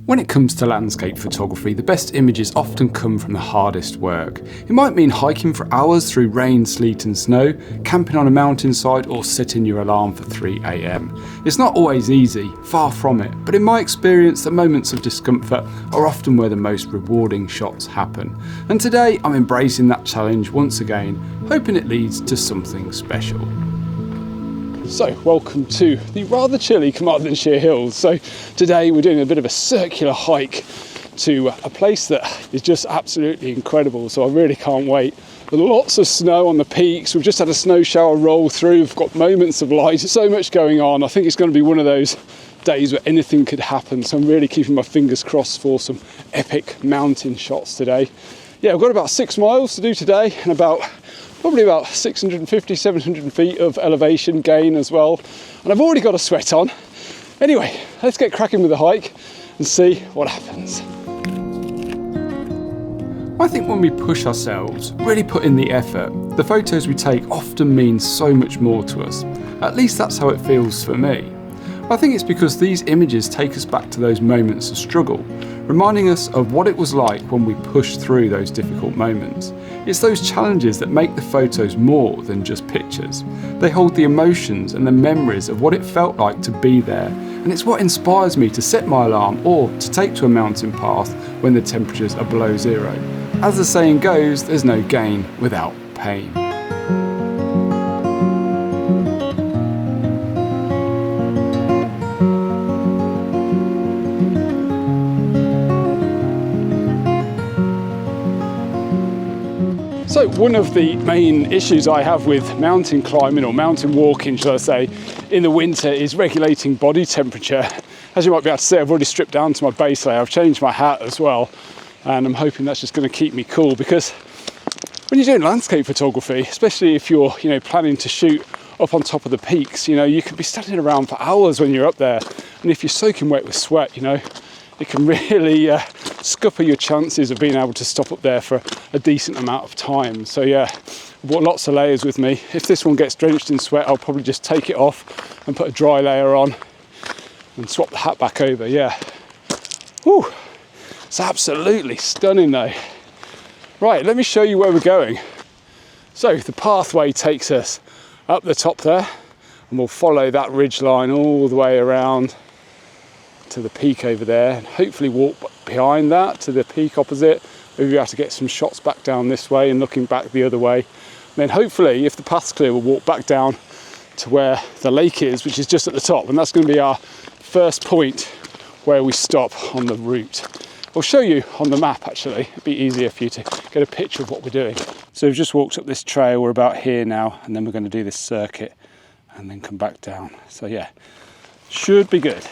When it comes to landscape photography, the best images often come from the hardest work. It might mean hiking for hours through rain, sleet and snow, camping on a mountainside or setting your alarm for 3 AM. It's not always easy, far from it, but in my experience the moments of discomfort are often where the most rewarding shots happen. And today I'm embracing that challenge once again, hoping it leads to something special. So, welcome to the rather chilly Carmarthenshire Hills. So today we're doing a bit of a circular hike to a place that is just absolutely incredible, so I really can't wait. There's lots of snow on the peaks, we've just had a snow shower roll through, we've got moments of light, so much going on. I think it's going to be one of those days where anything could happen, so I'm really keeping my fingers crossed for some epic mountain shots today. Yeah, I've got about 6 miles to do today and probably about 650, 700 feet of elevation gain as well. And I've already got a sweat on. Anyway, let's get cracking with the hike and see what happens. I think when we push ourselves, really put in the effort, the photos we take often mean so much more to us. At least that's how it feels for me. I think it's because these images take us back to those moments of struggle, reminding us of what it was like when we pushed through those difficult moments. It's those challenges that make the photos more than just pictures. They hold the emotions and the memories of what it felt like to be there, and it's what inspires me to set my alarm or to take to a mountain path when the temperatures are below zero. As the saying goes, there's no gain without pain. So one of the main issues I have with mountain climbing or mountain walking, shall I say, in the winter is regulating body temperature. As you might be able to see, I've already stripped down to my base layer. I've changed my hat as well, and I'm hoping that's just going to keep me cool, because when you're doing landscape photography, especially if you're planning to shoot up on top of the peaks, you could be standing around for hours when you're up there, and if you're soaking wet with sweat, it can really scupper your chances of being able to stop up there for a decent amount of time. So yeah, I've brought lots of layers with me. If this one gets drenched in sweat, I'll probably just take it off and put a dry layer on and swap the hat back over. Yeah, whew. It's absolutely stunning though. Right, let me show you where we're going. So the pathway takes us up the top there, and we'll follow that ridge line all the way around to the peak over there, and hopefully walk behind that to the peak opposite. Maybe we'll have to get some shots back down this way and looking back the other way. And then hopefully, if the path's clear, we'll walk back down to where the lake is, which is just at the top, and that's going to be our first point where we stop on the route. I'll show you on the map actually, it'd be easier for you to get a picture of what we're doing. So we've just walked up this trail, we're about here now, and then we're going to do this circuit and then come back down. So yeah, should be good.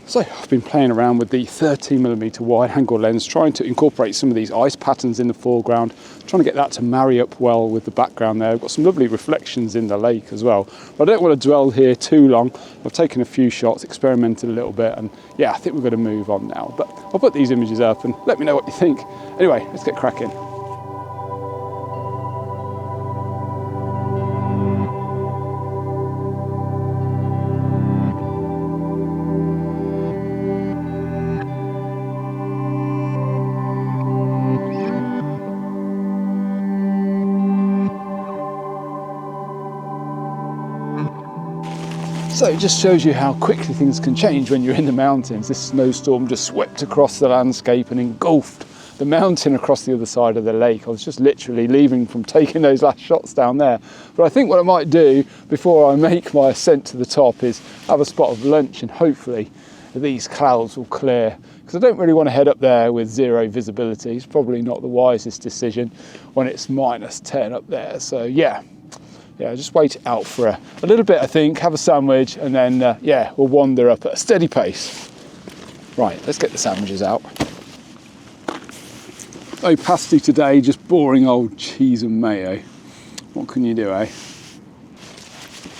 So I've been playing around with the 13mm wide angle lens, trying to incorporate some of these ice patterns in the foreground, trying to get that to marry up well with the background there. I've got some lovely reflections in the lake as well. But I don't want to dwell here too long. I've taken a few shots, experimented a little bit, and yeah, I think we're going to move on now. But I'll put these images up and let me know what you think. Anyway, let's get cracking. So it just shows you how quickly things can change when you're in the mountains. This snowstorm just swept across the landscape and engulfed the mountain across the other side of the lake. I was just literally leaving from taking those last shots down there. But I think what I might do before I make my ascent to the top is have a spot of lunch, and hopefully these clouds will clear, because I don't really want to head up there with zero visibility. It's probably not the wisest decision when it's -10 up there. So yeah, just wait it out for a little bit, I think, have a sandwich, and then, we'll wander up at a steady pace. Right, let's get the sandwiches out. No pasty today, just boring old cheese and mayo. What can you do, eh?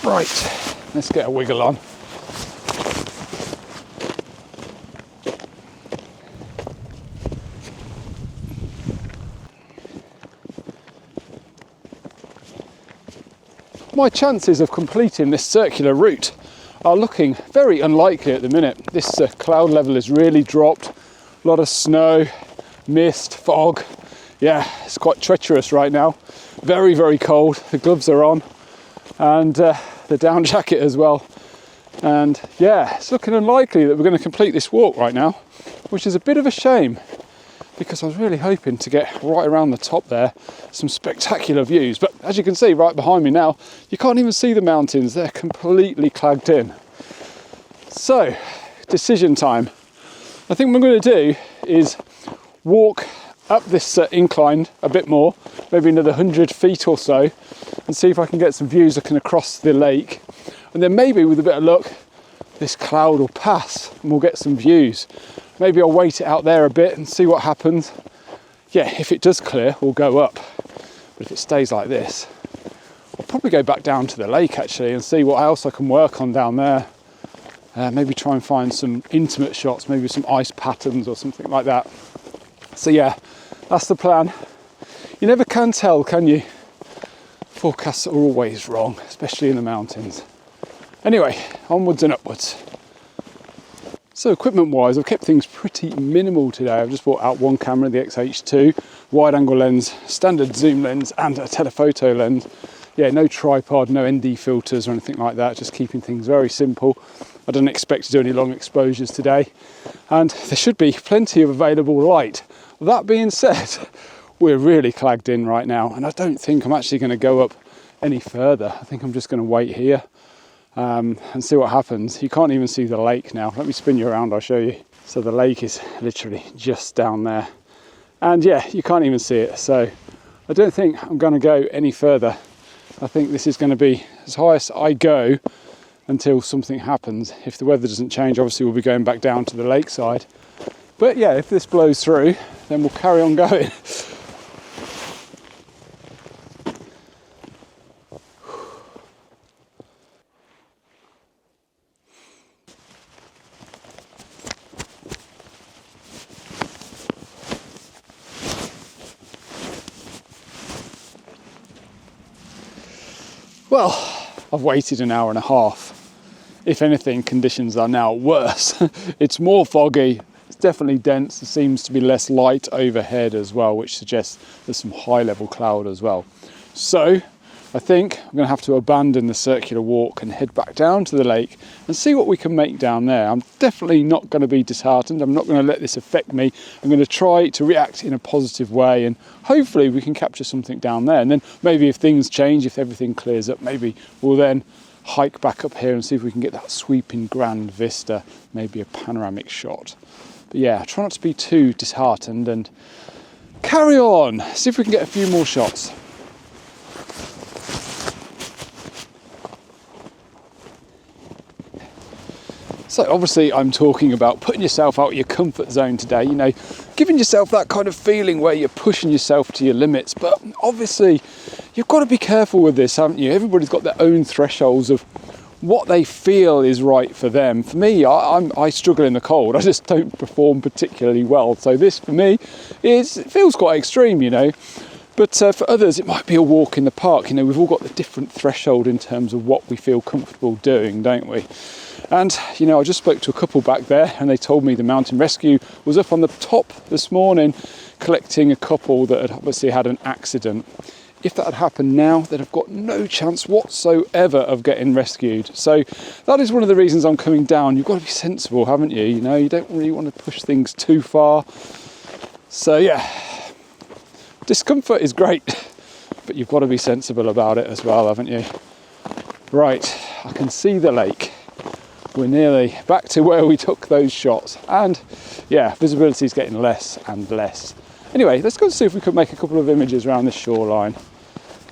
Right, let's get a wiggle on. My chances of completing this circular route are looking very unlikely at the minute. This cloud level has really dropped. A lot of snow, mist, fog. Yeah, it's quite treacherous right now. Very, very cold. The gloves are on and the down jacket as well. And yeah, it's looking unlikely that we're going to complete this walk right now, which is a bit of a shame because I was really hoping to get right around the top there, some spectacular views. But as you can see right behind me now, you can't even see the mountains. They're completely clagged in. So, decision time. I think what I'm going to do is walk up this incline a bit more, maybe another 100 feet or so, and see if I can get some views looking across the lake. And then maybe with a bit of luck, this cloud will pass and we'll get some views. Maybe I'll wait it out there a bit and see what happens. Yeah, if it does clear, we'll go up. But if it stays like this, I'll probably go back down to the lake actually and see what else I can work on down there. Maybe try and find some intimate shots, maybe some ice patterns or something like that. So yeah, that's the plan. You never can tell, can you? Forecasts are always wrong, especially in the mountains. Anyway, onwards and upwards. So equipment wise, I've kept things pretty minimal today. I've just brought out one camera, the X-H2, wide angle lens, standard zoom lens and a telephoto lens. Yeah, no tripod, no ND filters or anything like that, just keeping things very simple. I don't expect to do any long exposures today. And there should be plenty of available light. That being said, we're really clagged in right now and I don't think I'm actually going to go up any further. I think I'm just going to wait here. And see what happens. You can't even see the lake now. Let me spin you around, I'll show you. So the lake is literally just down there. And yeah, you can't even see it. So I don't think I'm going to go any further. I think this is going to be as high as I go until something happens. If the weather doesn't change, obviously we'll be going back down to the lakeside. But yeah, if this blows through, then we'll carry on going. Well, I've waited an hour and a half. If anything, conditions are now worse. It's more foggy, it's definitely dense, there seems to be less light overhead as well, which suggests there's some high level cloud as well. So I think I'm going to have to abandon the circular walk and head back down to the lake and see what we can make down there. I'm definitely not going to be disheartened. I'm not going to let this affect me. I'm going to try to react in a positive way and hopefully we can capture something down there. And then maybe if things change, if everything clears up, maybe we'll then hike back up here and see if we can get that sweeping grand vista, maybe a panoramic shot. But yeah, try not to be too disheartened and carry on. See if we can get a few more shots. So obviously I'm talking about putting yourself out of your comfort zone today, you know, giving yourself that kind of feeling where you're pushing yourself to your limits. But obviously you've got to be careful with this, haven't you? Everybody's got their own thresholds of what they feel is right for them. For me, I struggle in the cold. I just don't perform particularly well. So this for me it feels quite extreme, you know. But for others, it might be a walk in the park. You know, we've all got the different threshold in terms of what we feel comfortable doing, don't we? And, you know, I just spoke to a couple back there and they told me the mountain rescue was up on the top this morning collecting a couple that had obviously had an accident. If that had happened now, they'd have got no chance whatsoever of getting rescued. So that is one of the reasons I'm coming down. You've got to be sensible, haven't you? You know, you don't really want to push things too far. So yeah, discomfort is great, but you've got to be sensible about it as well, haven't you? Right, I can see the lake. We're nearly back to where we took those shots. And yeah, visibility is getting less and less. Anyway, let's go and see if we could make a couple of images around this shoreline.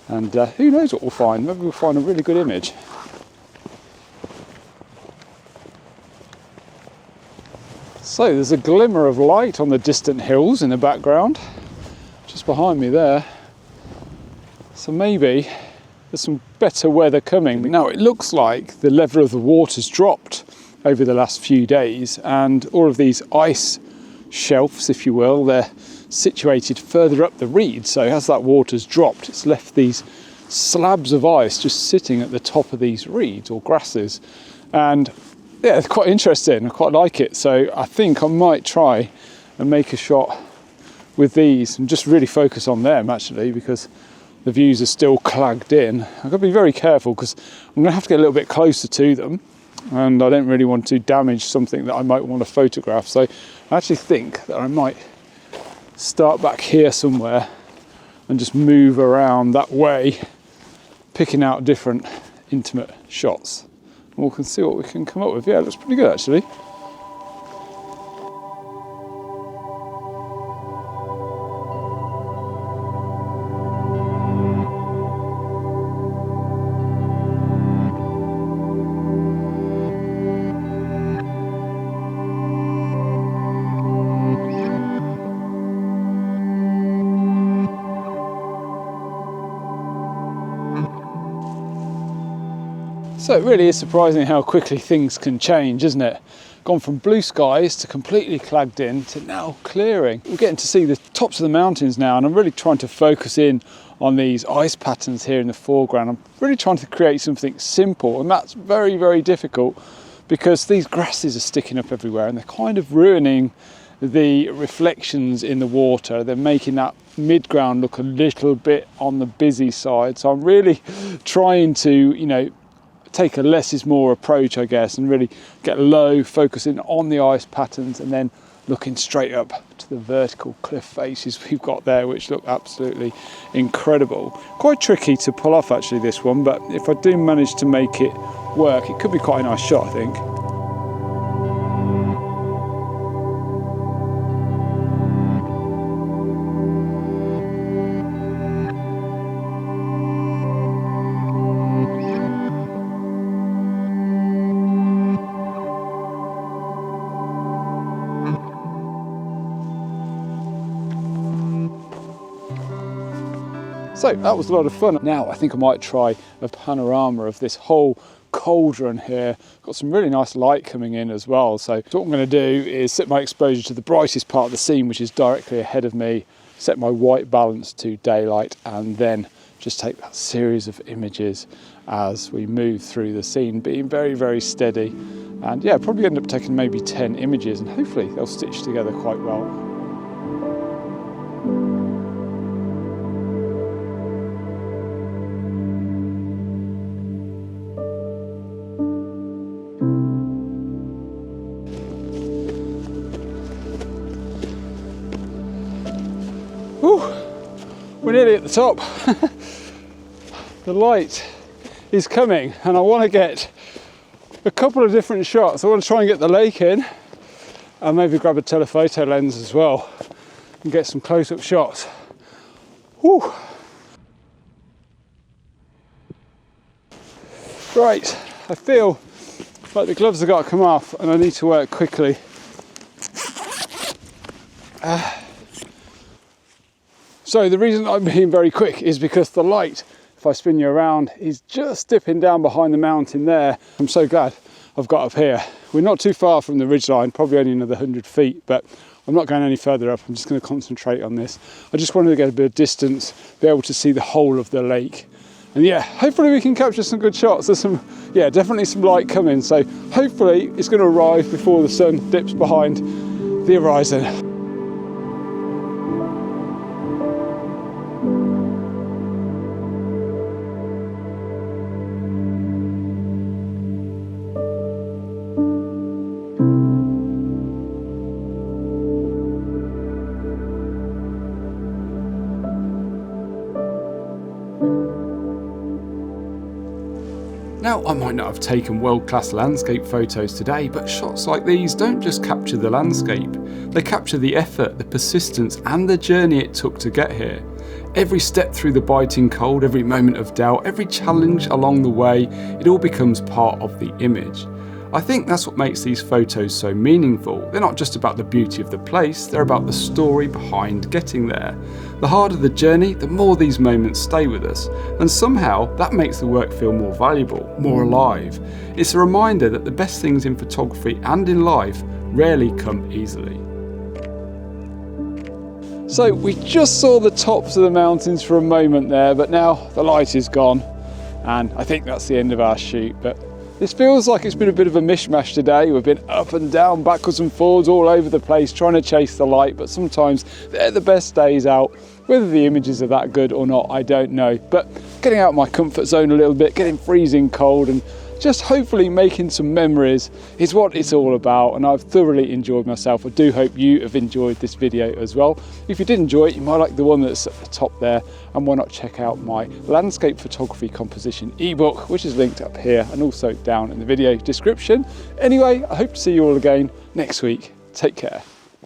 And who knows what we'll find. Maybe we'll find a really good image. So there's a glimmer of light on the distant hills in the background, just behind me there. So maybe there's some better weather coming. Now it looks like the level of the water's dropped over the last few days, and all of these ice shelves, if you will, they're situated further up the reed. So as that water's dropped, it's left these slabs of ice just sitting at the top of these reeds or grasses. And yeah, it's quite interesting. I quite like it. So I think I might try and make a shot with these and just really focus on them actually, because the views are still clagged in. I've got to be very careful because I'm going to have to get a little bit closer to them, and I don't really want to damage something that I might want to photograph. So I actually think that I might start back here somewhere and just move around that way, picking out different intimate shots. And we can see what we can come up with. Yeah, it looks pretty good actually. So it really is surprising how quickly things can change, isn't it? Gone from blue skies to completely clagged in to now clearing. We're getting to see the tops of the mountains now, and I'm really trying to focus in on these ice patterns here in the foreground. I'm really trying to create something simple, and that's very, very difficult because these grasses are sticking up everywhere and they're kind of ruining the reflections in the water. They're making that mid-ground look a little bit on the busy side. So I'm really trying to, take a less is more approach, I guess, and really get low, focusing on the ice patterns and then looking straight up to the vertical cliff faces we've got there, which look absolutely incredible. Quite tricky to pull off actually, this one, but if I do manage to make it work, it could be quite a nice shot, I think. So that was a lot of fun. Now I think I might try a panorama of this whole cauldron here. Got some really nice light coming in as well. So what I'm going to do is set my exposure to the brightest part of the scene, which is directly ahead of me, set my white balance to daylight, and then just take that series of images as we move through the scene, being very, very steady. And yeah, probably end up taking maybe 10 images, and hopefully they'll stitch together quite well. We're nearly at the top. The light is coming and I want to get a couple of different shots. I want to try and get the lake in and maybe grab a telephoto lens as well and get some close-up shots. Whew. Right, I feel like the gloves have got to come off and I need to work quickly. So the reason I'm being very quick is because the light, if I spin you around, is just dipping down behind the mountain there. I'm so glad I've got up here. We're not too far from the ridgeline, probably only another 100 feet, but I'm not going any further up. I'm just going to concentrate on this. I just wanted to get a bit of distance, be able to see the whole of the lake. And yeah, hopefully we can capture some good shots. There's definitely some light coming. So hopefully it's going to arrive before the sun dips behind the horizon. Now, I might not have taken world-class landscape photos today, but shots like these don't just capture the landscape. They capture the effort, the persistence, and the journey it took to get here. Every step through the biting cold, every moment of doubt, every challenge along the way, it all becomes part of the image. I think that's what makes these photos so meaningful. They're not just about the beauty of the place, they're about the story behind getting there. The harder the journey, the more these moments stay with us, and somehow that makes the work feel more valuable, more alive. It's a reminder that the best things in photography and in life rarely come easily. So we just saw the tops of the mountains for a moment there, but now the light is gone, and I think that's the end of our shoot. But this feels like it's been a bit of a mishmash today. We've been up and down, backwards and forwards, all over the place, trying to chase the light, but sometimes they're the best days out. Whether the images are that good or not, I don't know. But getting out of my comfort zone a little bit, getting freezing cold, and just hopefully making some memories is what it's all about, and I've thoroughly enjoyed myself. I do hope you have enjoyed this video as well. If you did enjoy it, you might like the one that's at the top there, and why not check out my landscape photography composition ebook, which is linked up here and also down in the video description. Anyway, I hope to see you all again next week. Take care.